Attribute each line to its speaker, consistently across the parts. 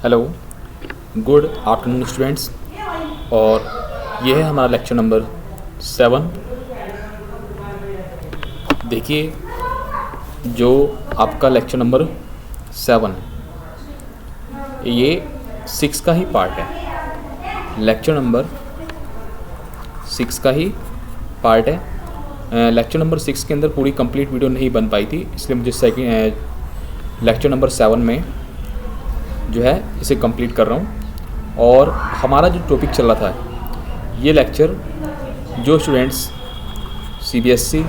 Speaker 1: Hello, good afternoon students. और ये है हमारा लेक्चर नंबर 7। देखिए, जो आपका लेक्चर नंबर 7 है ये 6 का ही पार्ट है। लेक्चर नंबर 6 का ही पार्ट है। लेक्चर नंबर 6 के अंदर पूरी कंप्लीट वीडियो नहीं बन पाई थी, इसलिए मुझे सेकंड लेक्चर नंबर 7 में जो है इसे कंप्लीट कर रहा हूँ। और हमारा जो टॉपिक चल रहा था, ये लेक्चर जो स्टूडेंट्स सीबीएसई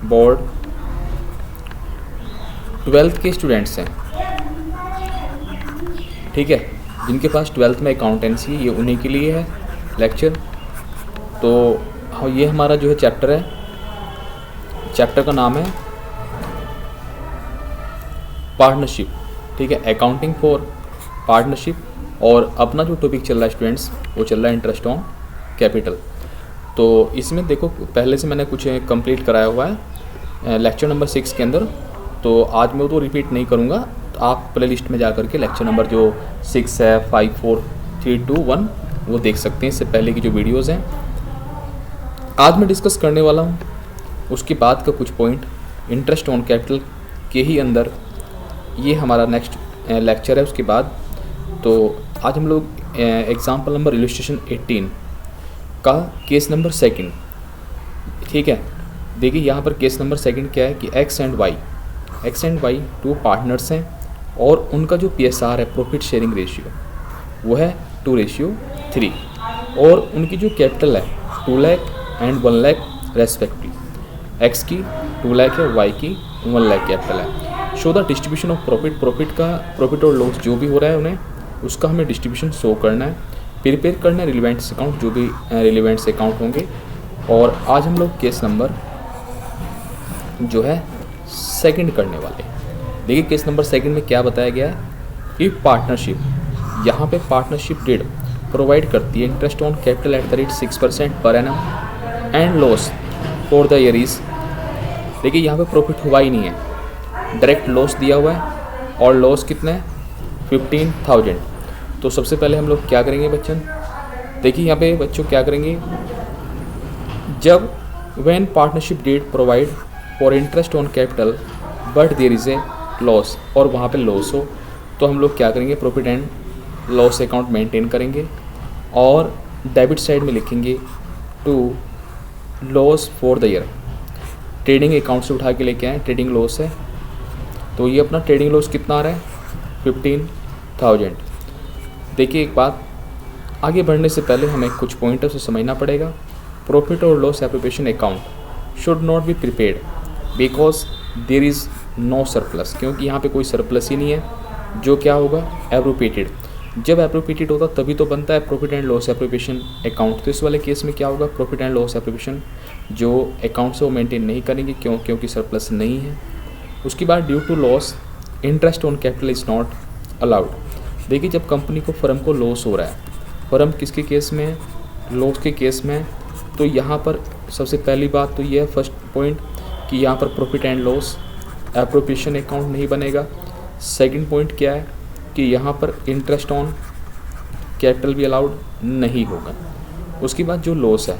Speaker 1: बोर्ड 12th के स्टूडेंट्स हैं, ठीक है, जिनके पास 12th में अकाउंटेंसी है, ये उन्हीं के लिए है लेक्चर। तो ये हमारा जो है चैप्टर है, चैप्टर का नाम है पार्टनरशिप, ठीक है, अकाउंटिंग फॉर पार्टनरशिप। और अपना जो टॉपिक चल रहा है स्टूडेंट्स, वो चल रहा है इंटरेस्ट ऑन कैपिटल। तो इसमें देखो, पहले से मैंने कुछ कंप्लीट कराया हुआ है लेक्चर नंबर 6 के अंदर, तो आज मैं वो तो रिपीट नहीं करूँगा। तो आप प्ले लिस्ट में जा करके लेक्चर नंबर जो 6 है, 5, 4, 3, 2, 1 वो देख सकते हैं, इससे पहले की जो वीडियोज़ हैं। आज मैं डिस्कस करने वाला हूँ उसके बाद का कुछ पॉइंट इंटरेस्ट ऑन कैपिटल के ही अंदर, ये हमारा नेक्स्ट लेक्चर है उसके बाद। तो आज हम लोग एग्जाम्पल नंबर इलस्ट्रेशन 18 का केस नंबर 2, ठीक है। देखिए यहाँ पर केस नंबर 2 क्या है कि एक्स एंड वाई 2 पार्टनर्स हैं और उनका जो PSR है, प्रॉफिट शेयरिंग रेशियो, वो है 2:3 और उनकी जो कैपिटल है 2 lakh and 1 lakh respective. X की 2 लाख है, वाई की 1 लाख कैपिटल है। Show the distribution of profit और लॉस जो भी हो रहा है उन्हें, उसका हमें डिस्ट्रीब्यूशन शो करना है, प्रिपेयर करना है रिलेवेंट्स अकाउंट, जो भी रिलेवेंट्स अकाउंट होंगे। और आज हम लोग केस नंबर जो है 2 करने वाले हैं। देखिए केस नंबर 2 में क्या बताया गया है। इफ पार्टनरशिप, यहाँ पे पार्टनरशिप डिड प्रोवाइड करती है interest on capital at the rate 6% per annum and loss for the year is. देखिए यहाँ पे प्रॉफिट हुआ ही नहीं है, डायरेक्ट लॉस दिया हुआ है और लॉस कितना है 15,000। तो सबसे पहले हम लोग क्या करेंगे बच्चन, देखिए यहाँ पे बच्चों क्या करेंगे, जब when partnership did provide for interest on capital but there is a loss, और वहाँ पे लॉस हो, तो हम लोग क्या करेंगे, profit and loss account maintain करेंगे और डेबिट साइड में लिखेंगे to loss for the year. Trading account से उठा के लेके आए, ट्रेडिंग लॉस है, तो ये अपना ट्रेडिंग लॉस कितना आ रहा है 15,000। देखिए एक बात, आगे बढ़ने से पहले हमें कुछ पॉइंटर से समझना पड़ेगा। प्रॉफिट और loss appropriation account should not be prepared because there is no surplus, क्योंकि यहाँ पे कोई सरप्लस ही नहीं है। जो क्या होगा, एप्रोप्रिएटेड। जब एप्रोप्रिएटेड होता तभी तो बनता है profit and loss appropriation account. तो इस वाले केस में क्या होगा, प्रॉफिट एंड लॉस एप्रोप्रिएशन जो अकाउंट से वो मेंटेन नहीं करेंगे, क्योंकि सरप्लस नहीं है। उसके बाद due to loss interest on capital is not allowed. देखिए जब कंपनी को, फर्म को लॉस हो रहा है, फर्म किसके केस में है, लॉस के केस में है, तो यहाँ पर सबसे पहली बात तो ये है, फर्स्ट पॉइंट, कि यहाँ पर profit and loss appropriation account नहीं बनेगा। सेकंड पॉइंट क्या है कि यहाँ पर इंटरेस्ट ऑन कैपिटल भी अलाउड नहीं होगा। उसके बाद जो लॉस है,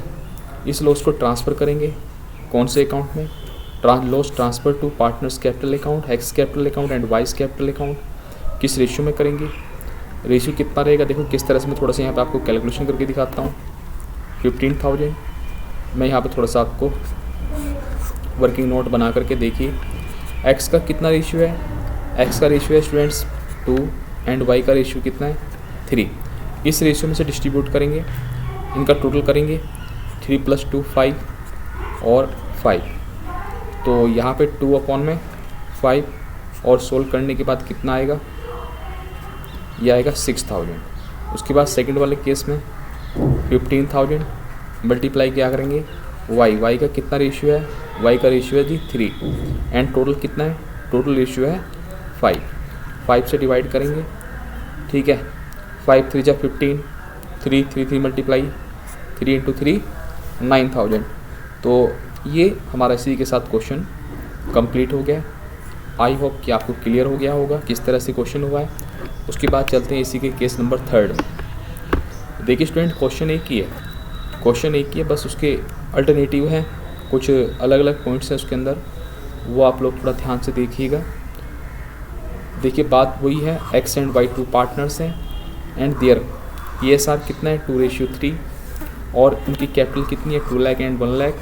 Speaker 1: इस लॉस को ट्रांसफ़र करेंगे कौन से अकाउंट में, loss transfer to partners capital account, X capital account and Y's capital account. किस रेशियो में करेंगे, रेशियो कितना रहेगा, देखो किस तरह से मैं थोड़ा सा यहाँ पे आपको कैलकुलेशन करके दिखाता हूँ। 15,000 मैं यहाँ पे थोड़ा सा आपको वर्किंग नोट बना करके, देखिए एक्स का कितना रेशियो है, एक्स का रेशियो है स्टूडेंट्स 2 एंड वाई का रेशियो कितना है 3। इस रेशियो में से डिस्ट्रीब्यूट करेंगे, इनका टोटल करेंगे 3 + 2 5 और 5। तो यहाँ पे 2/5 और सोल्व करने के बाद कितना आएगा, यह आएगा 6,000। उसके बाद सेकंड वाले केस में 15,000 मल्टीप्लाई क्या करेंगे, वाई का कितना रेशियो है, वाई का रेशियो है जी 3 एंड टोटल कितना है, टोटल रेशियो है 5 से डिवाइड करेंगे, ठीक है। 5 3 जा 15, 3 मल्टीप्लाई 3 × 3 9,000। तो ये हमारा इसी के साथ क्वेश्चन कंप्लीट हो गया। आई होप कि आपको क्लियर हो गया होगा किस तरह से क्वेश्चन हुआ है। उसके बाद चलते हैं इसी के केस नंबर 3 में। देखिए स्टूडेंट, क्वेश्चन एक ही है, क्वेश्चन एक ही है, बस उसके अल्टरनेटिव हैं, कुछ अलग अलग पॉइंट्स हैं उसके अंदर, वो आप लोग थोड़ा ध्यान से देखिएगा। देखिए बात वही है, एक्स एंड वाई 2 पार्टनर्स हैं एंड देयर PSR कितना है 2:3 और उनकी कैपिटल कितनी है 2 लाख एंड 1 लाख।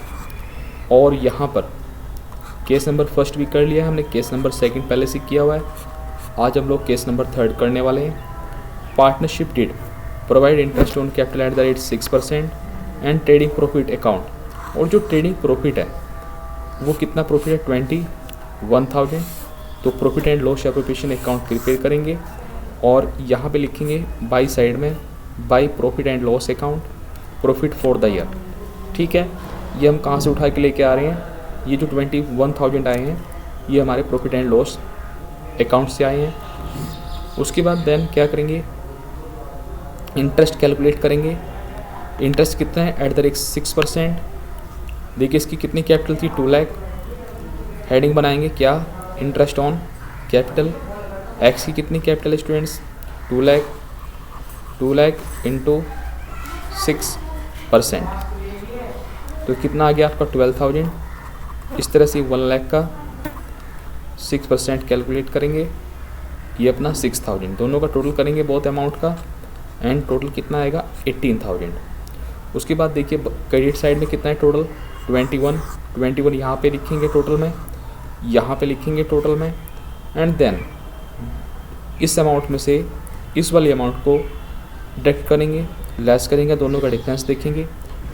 Speaker 1: और यहाँ पर केस नंबर 1 भी कर लिया है हमने, केस नंबर 2 पहले से किया हुआ है। आज हम लोग केस नंबर 3 करने वाले हैं। Partnership did provide interest on capital at the rate 6% and trading profit account. और जो ट्रेडिंग प्रॉफिट है वो कितना प्रॉफिट है 21,000। तो profit and loss appropriation account prepare करेंगे और यहाँ पे लिखेंगे बाई साइड में by profit and loss account profit for the year. ठीक है, ये हम कहाँ से उठा के लेके आ रहे हैं, ये जो 21,000 आए हैं ये हमारे प्रॉफिट एंड लॉस अकाउंट से आए हैं। उसके बाद देन क्या करेंगे, इंटरेस्ट कैलकुलेट करेंगे। इंटरेस्ट कितना है एट द रेट 6%। देखिए इसकी कितनी कैपिटल थी 2 लाख। हेडिंग बनाएंगे क्या, इंटरेस्ट ऑन कैपिटल। एक्स की कितनी कैपिटल है स्टूडेंट्स 2 लाख, 2 लाख इंटू 6%, तो कितना आ गया आपका 12,000। इस तरह से 1 लाख का 6% कैलकुलेट करेंगे, ये अपना 6,000, दोनों का टोटल करेंगे बहुत अमाउंट का एंड टोटल कितना आएगा 18,000। उसके बाद देखिए क्रेडिट साइड में कितना है टोटल 21 यहाँ पे लिखेंगे टोटल में, यहाँ पे लिखेंगे टोटल में एंड देन इस अमाउंट में से इस वाली अमाउंट को डिडक्ट करेंगे, लेस करेंगे, दोनों का डिफरेंस देखेंगे।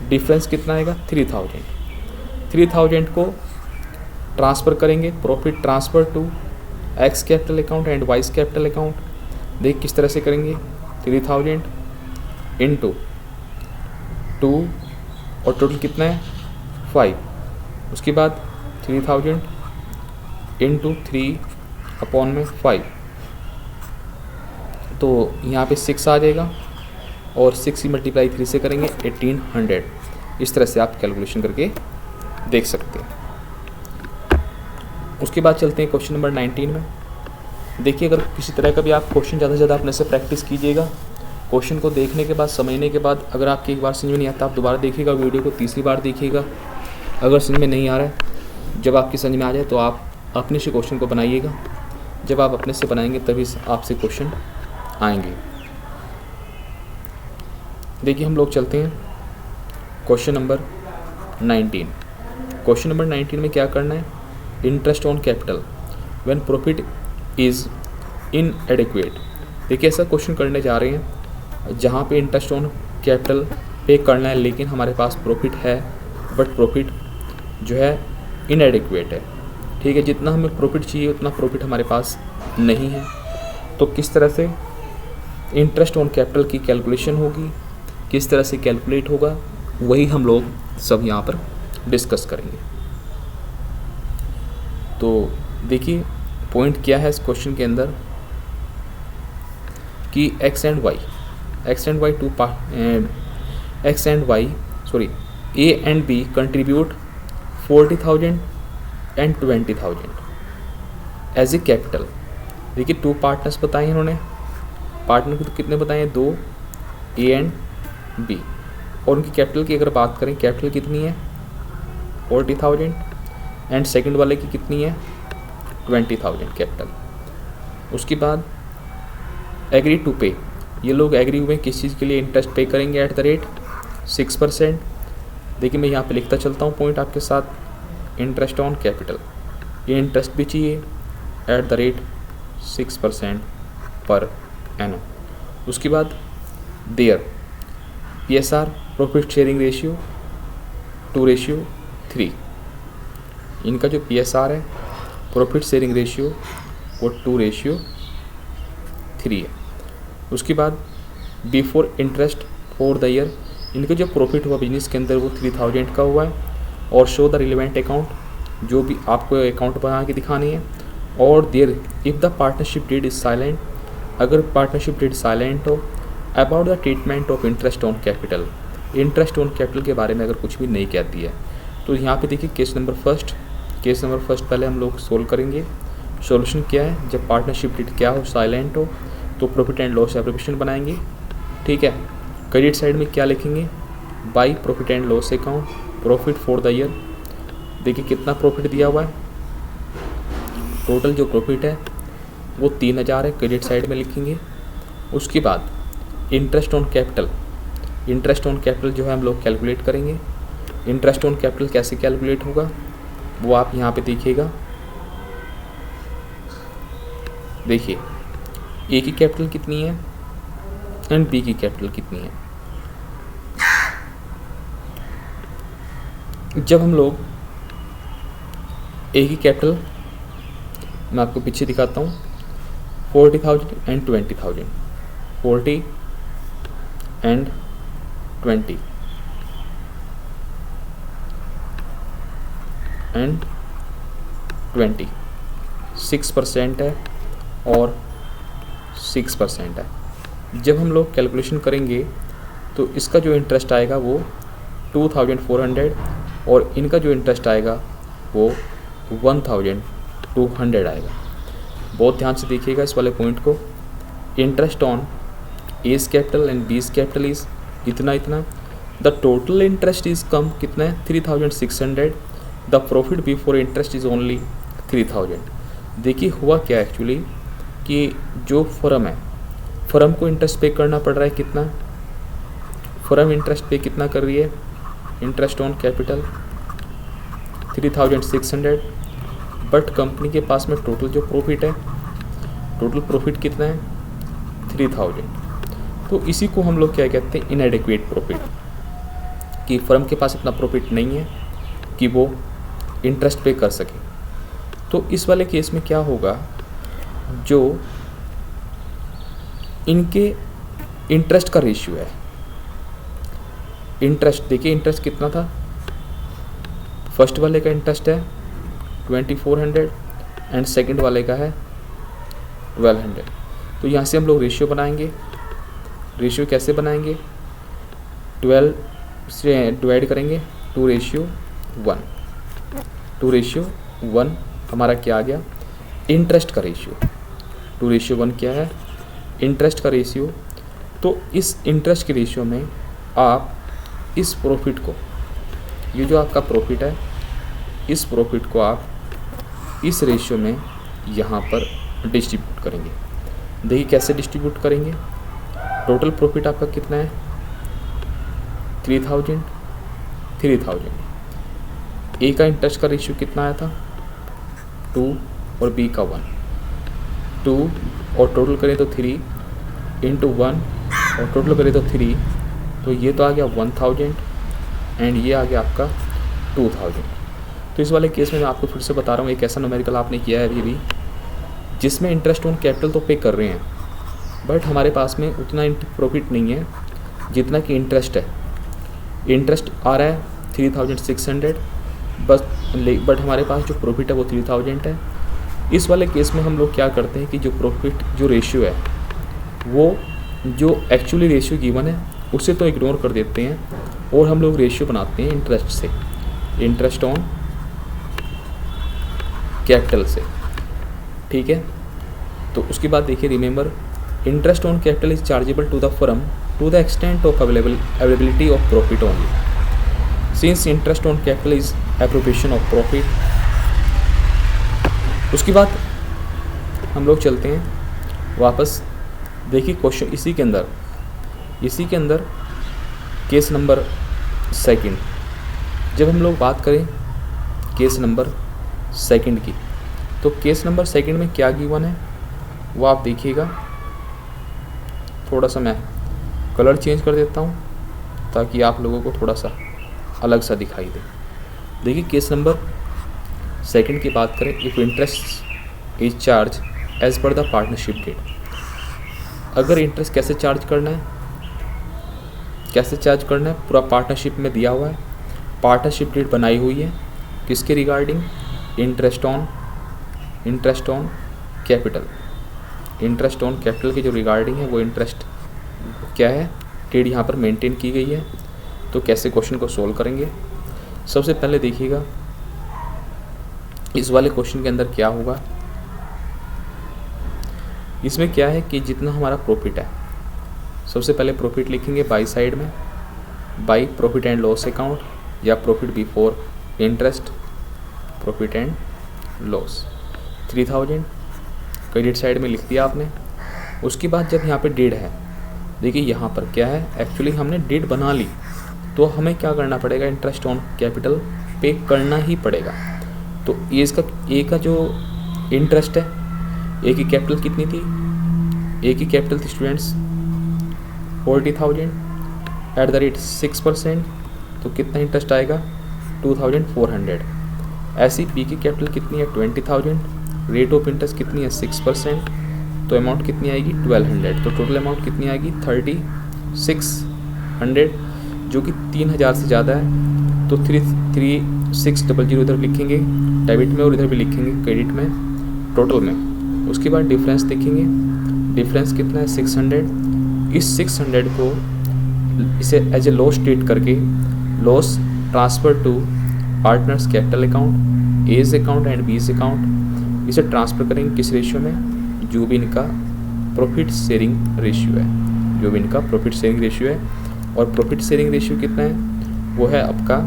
Speaker 1: डिफरेंस कितना आएगा 3,000 को ट्रांसफ़र करेंगे, profit transfer to X capital account and Y's capital account. देख किस तरह से करेंगे 3,000 इंटू 2 और टोटल कितना है 5। उसके बाद 3,000 इंटू 3/5, तो यहाँ पे 6 आ जाएगा और 6 की मल्टीप्लाई 3 से करेंगे 1800। इस तरह से आप कैलकुलेशन करके देख सकते हैं। उसके बाद चलते हैं क्वेश्चन नंबर 19 में। देखिए अगर किसी तरह का भी आप क्वेश्चन ज़्यादा से ज़्यादा अपने से प्रैक्टिस कीजिएगा। क्वेश्चन को देखने के बाद समझने के बाद अगर आपकी एक बार समझ में नहीं आता आप दोबारा देखिएगा, वीडियो को तीसरी बार देखिएगा। अगर समझ में नहीं आ रहा है, जब आपकी समझ में आ जाए तो आप अपने से क्वेश्चन को बनाइएगा। जब आप अपने से बनाएंगे तभी आपसे क्वेश्चन आएंगे। देखिए हम लोग चलते हैं क्वेश्चन नंबर 19। क्वेश्चन नंबर 19 में क्या करना है, interest on capital when profit is इनएडिक्वेट। देखिए ऐसा क्वेश्चन करने जा रहे हैं जहाँ पे इंटरेस्ट ऑन कैपिटल पे करना है लेकिन हमारे पास प्रॉफिट है बट प्रॉफिट जो है इनएडिक्वेट है। ठीक है, जितना हमें प्रॉफिट चाहिए उतना प्रॉफिट हमारे पास नहीं है। तो किस तरह से इंटरेस्ट ऑन कैपिटल की कैलकुलेशन होगी, किस तरह से कैलकुलेट होगा, वही हम लोग सब यहाँ पर डिस्कस करेंगे। तो देखिए पॉइंट क्या है इस क्वेश्चन के अंदर कि X and Y A and B contribute 40,000 and 20,000 as a capital. देखिए 2 पार्टनर्स बताए इन्होंने, पार्टनर को तो कितने बताए हैं 2, ए एंड बी। और उनकी कैपिटल की अगर बात करें, कैपिटल कितनी है 40,000 एंड सेकंड वाले की कितनी है 20,000 कैपिटल। उसके बाद एग्री टू पे, ये लोग एग्री हुए किस चीज़ के लिए, इंटरेस्ट पे करेंगे एट द रेट 6%। देखिए मैं यहाँ पे लिखता चलता हूँ पॉइंट आपके साथ, इंटरेस्ट ऑन कैपिटल, ये इंटरेस्ट भी चाहिए एट द रेट 6% पर एनम। उसके बाद their PSR profit sharing ratio 2:3। इनका जो PSR है प्रॉफिट शेयरिंग रेशियो वो 2:3 है। उसके बाद before interest for the year, इनका जो प्रॉफिट हुआ बिजनेस के अंदर वो 3,000 का हुआ है। और शो द रिलेवेंट अकाउंट, जो भी आपको अकाउंट बना के दिखानी है। और there if the partnership deed is silent, अगर पार्टनरशिप डीड साइलेंट हो about the treatment of interest on capital, interest on capital के बारे में अगर कुछ भी नहीं कहती है। तो यहाँ पे देखिए केस नंबर फर्स्ट पहले हम लोग सोल्व करेंगे। सॉल्यूशन क्या है, जब पार्टनरशिप डीड क्या हो साइलेंट हो तो प्रॉफिट एंड लॉस एप्लीकेशन बनाएंगे, ठीक है। क्रेडिट साइड में क्या लिखेंगे, by profit and loss account, profit for the year. देखिए कितना प्रॉफिट दिया हुआ है, टोटल जो प्रॉफिट है वो 3000 है, क्रेडिट साइड में लिखेंगे। उसके बाद interest on capital, interest on capital जो है हम लोग कैलकुलेट करेंगे। इंटरेस्ट ऑन कैपिटल कैसे कैलकुलेट होगा वो आप यहाँ पे देखिएगा। देखिए ए की कैपिटल कितनी है एंड बी की कैपिटल कितनी है। जब हम लोग ए की कैपिटल, मैं आपको पीछे दिखाता हूँ, 40,000 एंड 20,000, 40 एंड 20 एंड 20, 6% है और 6% है। जब हम लोग कैलकुलेशन करेंगे तो इसका जो इंटरेस्ट आएगा वो 2400 और इनका जो इंटरेस्ट आएगा वो 1200 आएगा। बहुत ध्यान से देखिएगा इस वाले पॉइंट को। Interest on A's capital and B's capital is इतना इतना, द टोटल इंटरेस्ट इज कम कितना है 3600, the profit before interest is only 3000। देखिए हुआ क्या एक्चुअली कि जो फर्म है, फर्म को इंटरेस्ट पे करना पड़ रहा है कितना, फर्म इंटरेस्ट पे कितना कर रही है, interest on capital 3600, but company के पास में टोटल जो प्रॉफिट है, टोटल प्रॉफिट कितना है 3000। तो इसी को हम लोग क्या कहते हैं, इनएडिक्वेट प्रॉफिट, कि फर्म के पास इतना प्रॉफिट नहीं है कि वो इंटरेस्ट पे कर सके। तो इस वाले केस में क्या होगा, जो इनके इंटरेस्ट का रेशियो है, इंटरेस्ट देखिए इंटरेस्ट कितना था, फर्स्ट वाले का इंटरेस्ट है 2400 एंड सेकंड वाले का है 1200। तो यहाँ से हम लोग रेशियो बनाएंगे। रेशियो कैसे बनाएंगे, 12 से डिवाइड करेंगे 2:1, 2:1 हमारा क्या आ गया, इंटरेस्ट का रेशियो। 2:1 क्या है, इंटरेस्ट का रेशियो। तो इस इंटरेस्ट के रेशियो में आप इस प्रॉफिट को, ये जो आपका प्रॉफिट है, इस प्रॉफिट को आप इस रेशियो में यहाँ पर डिस्ट्रीब्यूट करेंगे। देखिए कैसे डिस्ट्रीब्यूट करेंगे, टोटल प्रॉफिट आपका कितना है 3000, ए का इंटरेस्ट का रेशियो कितना आया था 2 और बी का 1, 2 और टोटल करें तो 3 इंटू 1 और टोटल करें तो 3, तो ये तो आ गया 1000 एंड ये आ गया आपका 2000। तो इस वाले केस में मैं आपको फिर से बता रहा हूँ, एक ऐसा न्यूमेरिकल आपने किया है अभी भी जिसमें इंटरेस्ट ऑन कैपिटल तो पे कर रहे हैं, बट हमारे पास में उतना प्रॉफिट नहीं है जितना कि इंटरेस्ट है। इंटरेस्ट आ रहा है 3600 बस, बट हमारे पास जो प्रॉफिट है वो 3000 है। इस वाले केस में हम लोग क्या करते हैं कि जो प्रॉफिट जो रेशियो है वो जो एक्चुअली रेशियो गिवन है उसे तो इग्नोर कर देते हैं और हम लोग रेशियो बनाते हैं इंटरेस्ट से, इंटरेस्ट ऑन कैपिटल से, ठीक है। तो उसके बाद देखिए remember, interest on capital is chargeable to the firm to the extent of availability of profit only, since interest on capital is appropriation of profit. उसके बाद हम लोग चलते हैं वापस। देखिए क्वेश्चन इसी के अंदर केस नंबर सेकंड, जब हम लोग बात करें केस नंबर सेकंड की, तो केस नंबर सेकंड में क्या गिवन है वो आप देखिएगा। थोड़ा सा मैं कलर चेंज कर देता हूँ ताकि आप लोगों को थोड़ा सा अलग सा दिखाई दे। देखिए केस नंबर सेकंड की बात करें, if interest is charge as per the partnership deed. अगर इंटरेस्ट कैसे चार्ज करना है, पूरा पार्टनरशिप में दिया हुआ है, पार्टनरशिप डेट बनाई हुई है किसके regarding, interest on capital, interest on capital की जो रिगार्डिंग है वो इंटरेस्ट क्या है, डेट यहाँ पर मेंटेन की गई है। तो कैसे क्वेश्चन को सोल्व करेंगे, सबसे पहले देखिएगा इस वाले क्वेश्चन के अंदर क्या होगा। इसमें क्या है कि जितना हमारा प्रॉफिट है, सबसे पहले प्रॉफिट लिखेंगे बाई साइड में, by profit and loss account या profit before interest profit and loss 3000 credit side में लिख दिया आपने। उसके बाद जब यहाँ पे डेट है, देखिए यहाँ पर क्या है, एक्चुअली हमने डेट बना ली तो हमें क्या करना पड़ेगा, इंटरेस्ट ऑन कैपिटल पे करना ही पड़ेगा। तो ये इसका ए का जो इंटरेस्ट है, ए की कैपिटल कितनी थी, ए की कैपिटल थी स्टूडेंट्स 40,000 एट द रेट 6%, तो कितना इंटरेस्ट आएगा 2,400। ऐसी बी की कैपिटल कितनी है 20,000, रेट ऑफ इंटरेस्ट कितनी है 6%, तो अमाउंट कितनी आएगी 1200। तो टोटल अमाउंट कितनी आएगी 3600, जो कि 3000 से ज़्यादा है। तो 3600 इधर लिखेंगे डेबिट में और इधर भी लिखेंगे क्रेडिट में टोटल में। उसके बाद डिफरेंस देखेंगे, डिफरेंस कितना है 600। इस 600 को इसे एज ए लॉस ट्रीट करके loss transfer to partners capital account, A's account and B's account, इसे ट्रांसफ़र करेंगे किस रेशियो में, जो भी इनका प्रॉफिट शेयरिंग रेशियो है, जो भी इनका प्रॉफिट शेयरिंग रेशियो है। और प्रॉफिट शेयरिंग रेशियो कितना है, वो है आपका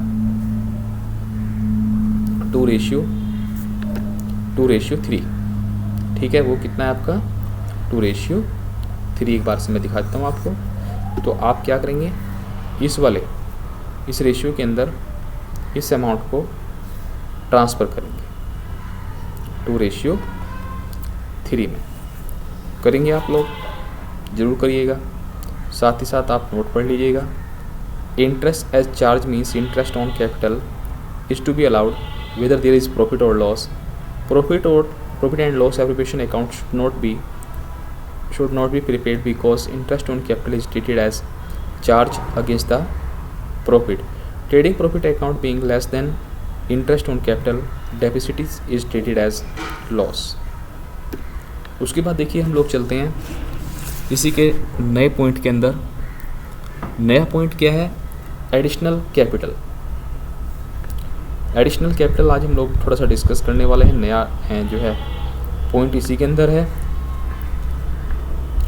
Speaker 1: 2:3। ठीक है, वो कितना है आपका 2:3। एक बार से मैं दिखा देता हूँ आपको। तो आप क्या करेंगे, इस रेशियो के अंदर इस अमाउंट को ट्रांसफ़र करेंगे 2:3 में करेंगे। आप लोग ज़रूर करिएगा, साथ ही साथ आप नोट पढ़ लीजिएगा। Interest as charge means interest on capital is to be allowed whether there is profit or loss. Profit and loss appropriation account should not be prepared because interest on capital is treated as charge against the profit. Trading profit account being less than interest on capital deficit is treated as loss. उसके बाद देखिए हम लोग चलते हैं इसी के नए पॉइंट के अंदर। नया पॉइंट क्या है, एडिशनल कैपिटल। एडिशनल कैपिटल आज हम लोग थोड़ा सा डिस्कस करने वाले हैं। नया है जो है पॉइंट इसी के अंदर है,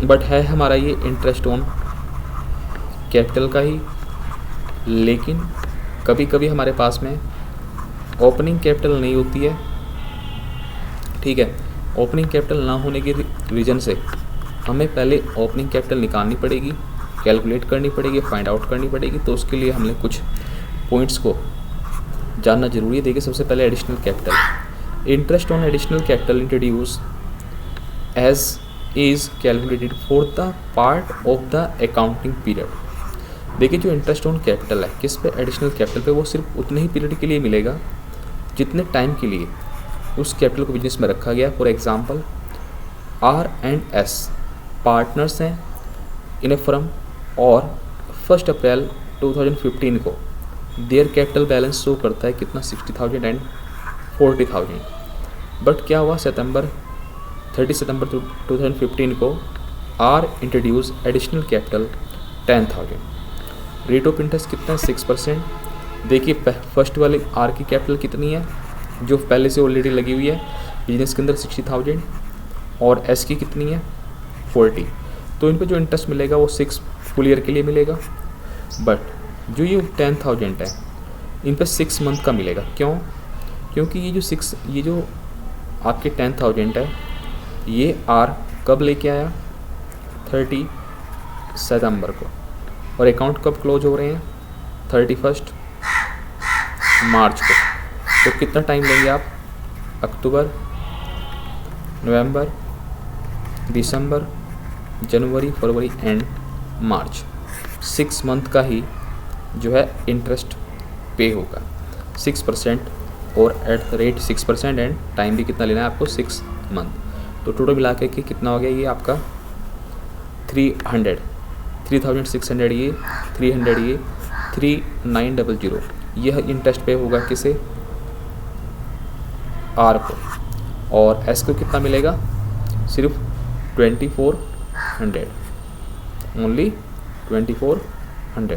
Speaker 1: बट है हमारा ये इंटरेस्ट ऑन कैपिटल का ही। लेकिन कभी कभी हमारे पास में ओपनिंग कैपिटल नहीं होती है, ठीक है। ओपनिंग कैपिटल ना होने के रीज़न से हमें पहले ओपनिंग कैपिटल निकालनी पड़ेगी, कैलकुलेट करनी पड़ेगी, फाइंड आउट करनी पड़ेगी। तो उसके लिए हमने कुछ पॉइंट्स को जानना जरूरी है। देखिए सबसे पहले additional capital. Interest on additional capital introduce as is calculated for the part of the accounting period. देखिए जो इंटरेस्ट ऑन कैपिटल है किस पे, एडिशनल कैपिटल पे, वो सिर्फ उतने ही पीरियड के लिए मिलेगा जितने टाइम के लिए उस कैपिटल को बिजनेस में रखा गया। फॉर एग्जांपल R&S पार्टनर्स हैं इन ए फर्म और 1 अप्रैल 2015 को देयर कैपिटल बैलेंस शो करता है कितना 60,000 एंड 40,000। बट क्या हुआ, 30 सितंबर 2015 को R introduce additional capital 10,000। Rate of interest कितना है 6%। देखिए फर्स्ट वाले R की कैपिटल कितनी है जो पहले से ऑलरेडी लगी हुई है बिजनेस के अंदर 60,000 और S की कितनी है 40। तो इन पर जो इंटरेस्ट मिलेगा वो 6 फुल ईयर के लिए मिलेगा। बट जो ये 10,000 है इन पर 6 मंथ का मिलेगा। क्यों? क्योंकि ये जो आपके 10,000 है ये R कब लेके आया 30 सितंबर को, और अकाउंट कब क्लोज हो रहे हैं 31 मार्च को। तो कितना टाइम लेंगे आप, अक्टूबर, नवंबर, दिसंबर, जनवरी, फरवरी एंड मार्च, 6 मंथ का ही जो है इंटरेस्ट पे होगा 6% और at the rate 6% and time भी कितना लेना है आपको 6 मंथ। तो टोटल मिला के कितना हो गया ये आपका 3,600 ये 300 ये 3,900 यह इंटरेस्ट पे होगा किसे, R को। और S को कितना मिलेगा, सिर्फ 2,400, ओनली 2,400।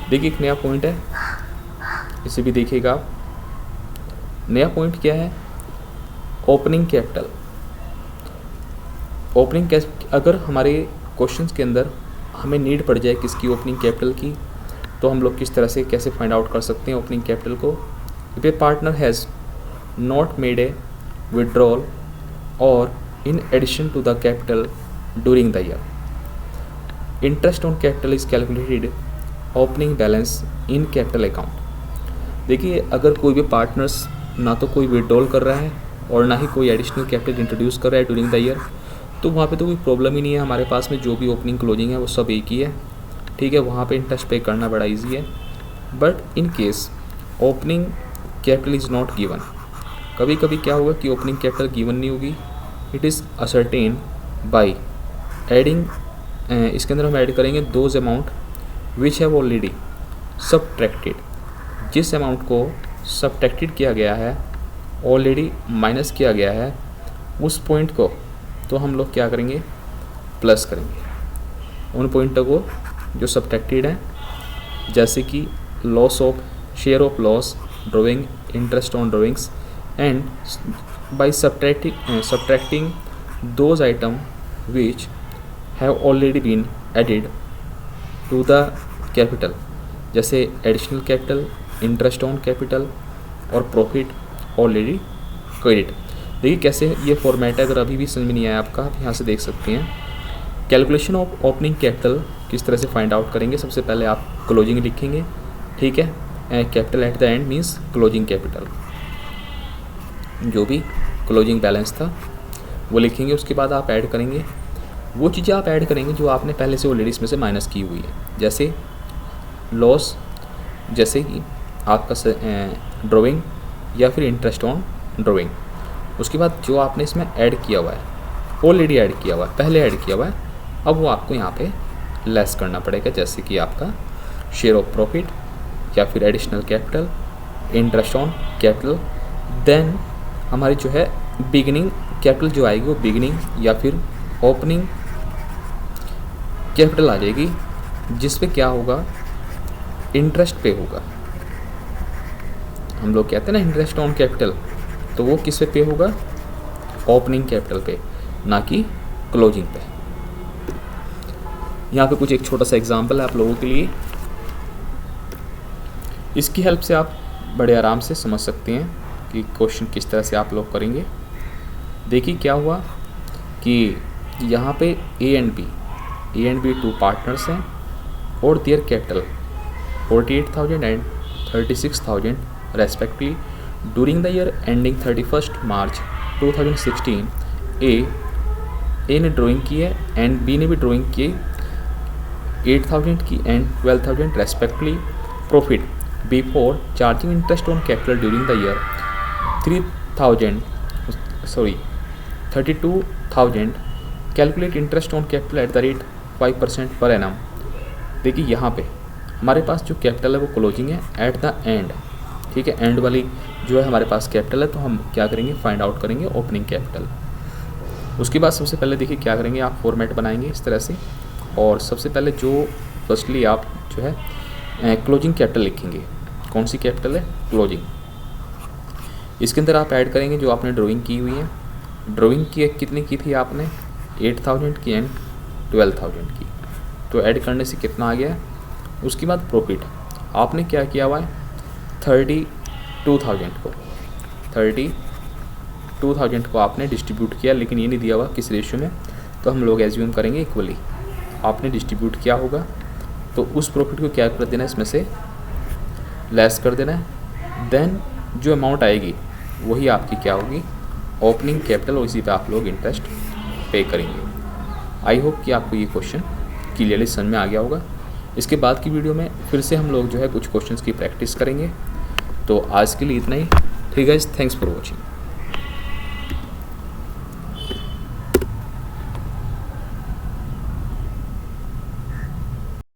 Speaker 1: देखिए एक नया पॉइंट है, इसे भी देखिएगा आप। नया पॉइंट क्या है, ओपनिंग कैपिटल, अगर हमारे क्वेश्चंस के अंदर हमें नीड पड़ जाए किसकी, ओपनिंग कैपिटल की, तो हम लोग किस तरह से कैसे फाइंड आउट कर सकते हैं ओपनिंग कैपिटल को। If a partner has not made a withdrawal और in addition to the capital during the year, interest on capital is calculated opening balance in capital account. देखिए, अगर कोई भी पार्टनर्स ना तो कोई विड्रॉल कर रहा है और ना ही कोई एडिशनल कैपिटल इंट्रोड्यूस कर रहा है ड्यूरिंग द ईयर, तो वहाँ पे तो कोई प्रॉब्लम ही नहीं है। हमारे पास में जो भी ओपनिंग क्लोजिंग है वो सब एक ही है, ठीक है, वहाँ पे इंटरेस्ट पे करना बड़ा इजी है। But in case opening capital is not given, कभी कभी क्या होगा कि ओपनिंग कैपिटल गिवन नहीं होगी, it is ascertain by adding, इसके अंदर हम ऐड करेंगे those amount which have already subtracted, जिस अमाउंट को सबट्रैक्टेड किया गया है, ऑलरेडी माइनस किया गया है, उस पॉइंट को तो हम लोग क्या करेंगे, प्लस करेंगे उन पॉइंटों को जो सबट्रैक्टेड हैं, जैसे कि loss of share of loss drawing, interest on drawings, and by subtracting those item which have already been added to the capital, जैसे additional capital, interest on capital और प्रॉफिट ऑलरेडी क्रेडिट। देखिए कैसे ये format है, अगर अभी भी समझ में नहीं आया आपका, आप यहाँ से देख सकते हैं। कैलकुलेशन ऑफ ओपनिंग कैपिटल किस तरह से फाइंड आउट करेंगे, सबसे पहले आप क्लोजिंग लिखेंगे, ठीक है, capital at the end means closing capital, जो भी क्लोजिंग बैलेंस था वो लिखेंगे। उसके बाद आप ऐड करेंगे वो चीज़ें आप ऐड करेंगे जो आपने पहले से ऑलरेडी इसमें से माइनस की हुई है, जैसे लॉस, जैसे कि आपका ड्राइंग या फिर इंटरेस्ट ऑन ड्राइंग। उसके बाद जो आपने इसमें ऐड किया हुआ है, ऑलरेडी ऐड किया हुआ है, पहले ऐड किया हुआ है, अब वो आपको यहाँ पे लेस करना पड़ेगा, जैसे कि आपका शेयर ऑफ प्रॉफिट या फिर additional capital, interest on capital. Then हमारी जो है बिगिनिंग कैपिटल जो आएगी वो बिगिनिंग या फिर ओपनिंग कैपिटल आ जाएगी, जिस पे क्या होगा, इंटरेस्ट पे होगा। हम लोग कहते हैं ना इंटरेस्ट ऑन कैपिटल, तो वो किस पे होगा, ओपनिंग कैपिटल पे, ना कि क्लोजिंग पे। यहाँ पे कुछ एक छोटा सा एग्जांपल है आप लोगों के लिए, इसकी हेल्प से आप बड़े आराम से समझ सकते हैं कि क्वेश्चन किस तरह से आप लोग करेंगे। देखिए क्या हुआ कि यहाँ पे A and B two partners हैं और their capital 48,000 and 36,000 respectively during the year ending 31 March 2016। A ने ड्राइंग की है एंड बी ने भी ड्राइंग की 8,000 की and 12,000 respectively. Profit before charging interest on capital during the year 32,000। Calculate interest on capital at the rate 5% per annum. देखिए यहाँ पे हमारे पास जो कैपिटल है वो क्लोजिंग है एट द एंड, ठीक है, एंड वाली जो है हमारे पास कैपिटल है, तो हम क्या करेंगे, फाइंड आउट करेंगे ओपनिंग कैपिटल। उसके बाद सबसे पहले देखिए क्या करेंगे, आप फॉर्मेट बनाएंगे इस तरह से, और सबसे पहले जो फर्स्टली आप जो है क्लोजिंग कैपिटल लिखेंगे। कौन सी कैपिटल है, क्लोजिंग। इसके अंदर आप ऐड करेंगे जो आपने ड्राइंग की हुई है। ड्राइंग की कितनी की थी आपने, 8,000 की एंड 12,000 की, तो ऐड करने से कितना आ गया। उसके बाद प्रॉफिट आपने क्या किया हुआ है, 32,000 को आपने डिस्ट्रीब्यूट किया, लेकिन ये नहीं दिया हुआ किस रेशियो में, तो हम लोग एज्यूम करेंगे इक्वली आपने डिस्ट्रीब्यूट किया होगा। तो उस प्रॉफिट को क्या कर देना है, इसमें से लेस कर देना है। देन जो अमाउंट आएगी वही आपकी क्या होगी, ओपनिंग कैपिटल, और इसी पे आप लोग इंटरेस्ट पे करेंगे। आई होप कि आपको ये क्वेश्चन क्लियरली समझ में आ गया होगा। इसके बाद की वीडियो में फिर से हम लोग जो है कुछ क्वेश्चंस की प्रैक्टिस करेंगे। तो आज के लिए इतना ही, ठीक है, थैंक्स फॉर वॉचिंग।